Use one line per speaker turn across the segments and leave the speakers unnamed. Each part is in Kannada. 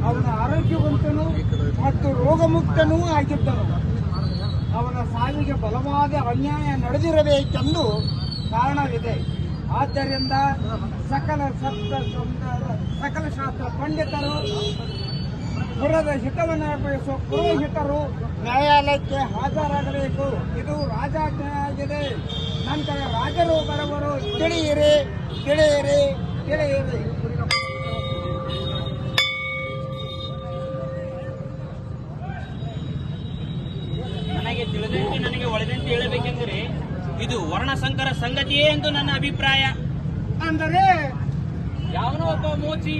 ಅವನ ಆರೋಗ್ಯವಂತನು ಮತ್ತು ರೋಗಮುಕ್ತನೂ ಆಗಿದ್ದನು. ಅವನ ಸಾವಿಗೆ ಬಲವಾದ ಅನ್ಯಾಯ ನಡೆದಿರಬೇಕೆಂದು ಕಾರಣವಿದೆ. ಆದ್ದರಿಂದ ಸಕಲ ಶಾಸ್ತ್ರ ಪಂಡಿತರು, ಪುರದ ಹಿತವನ್ನು ಬಯಸುವ ಪುರೋಹಿತರು ನ್ಯಾಯಾಲಯಕ್ಕೆ ಹಾಜರಾಗಬೇಕು. ಇದು ರಾಜಾಜ್ಞೆಯಾಗಿದೆ. ನಂತರ ರಾಜರು ಬರುವರು. ತಿಳಿಯಿರಿ, ತಿಳಿಯಿರಿ, ತಿಳಿಯಿರಿ.
ನನಗೆ ತಿಳಿದಂತೆ ನನಗೆ ಒಳೆದಂತೆ ಹೇಳಬೇಕೆಂದರೆ ಇದು ವರ್ಣಸಂಕರ ಸಂಗತಿಯೇ ಎಂದು ನನ್ನ ಅಭಿಪ್ರಾಯ.
ಅಂದರೆ
ಯಾವನೋ ಒಬ್ಬ ಮೋಚಿ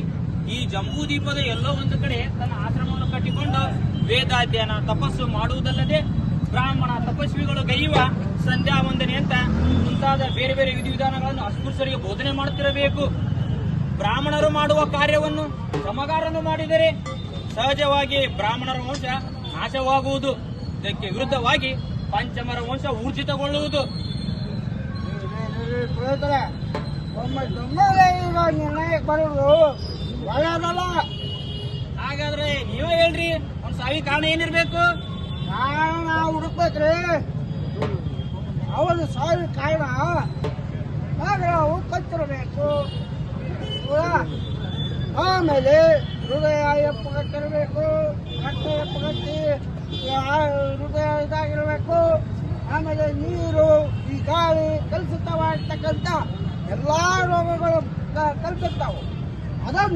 ಈ ಜಂಬೂ ದ್ವೀಪದ ಎಲ್ಲೋ ಒಂದು ಕಡೆ ತನ್ನ ಆಶ್ರಮವನ್ನು ಕಟ್ಟಿಕೊಂಡು ವೇದಾಧ್ಯಯನ ತಪಸ್ಸು ಮಾಡುವುದಲ್ಲದೆ ಬ್ರಾಹ್ಮಣ ತಪಸ್ವಿಗಳು ಗೈಯುವ ಸಂಧ್ಯಾ ವಂದನೆ ಅಂತ ಮುಂತಾದ ಬೇರೆ ಬೇರೆ ವಿಧಿವಿಧಾನಗಳನ್ನು ಅಸ್ಪೃಶ್ಯರಿಗೆ ಬೋಧನೆ ಮಾಡುತ್ತಿರಬೇಕು. ಬ್ರಾಹ್ಮಣರು ಮಾಡುವ ಕಾರ್ಯವನ್ನು ಸಮಗಾರನು ಮಾಡಿದರೆ ಸಹಜವಾಗಿ ಬ್ರಾಹ್ಮಣರ ವಂಶ ನಾಶವಾಗುವುದು. ಇದಕ್ಕೆ ವಿರುದ್ಧವಾಗಿ ಪಂಚಮರ ವಂಶ ಊರ್ಜಿತಗೊಳ್ಳುವುದು.
ಒಮ್ಮೆ ನಿರ್ಣಯಕ್ಕೆ ಬರುವುದು ಒಳ್ಳೆಯದಲ್ಲ.
ಹಾಗಾದ್ರೆ ನೀವೇ ಹೇಳ್ರಿ, ಅವ್ನ ಸಾವಿಗೆ ಕಾರಣ ಏನಿರ್ಬೇಕು?
ನಾವು ಹುಡುಕ್ಬೇಕ್ರಿ. ಅವನು ಸಾವಿನ ಕಾರಣ ನಾವು ಕತ್ತಿರಬೇಕು. ಆಮೇಲೆ ಹೃದಯ ಎಪ್ಪಗಟ್ಟಿರಬೇಕು, ಹೊಟ್ಟೆ ಎಪ್ಪಗಟ್ಟಿ ಹೃದಯ ಇದಾಗಿರಬೇಕು. ಆಮೇಲೆ ನೀರು, ಈ ಗಾಳಿ ಕಲುಷಿತವಾಗಿರ್ತಕ್ಕಂಥ ಎಲ್ಲಾ ರೋಗಗಳು ಕಲ್ಪಿರ್ತಾವೆ. ಅದನ್ನು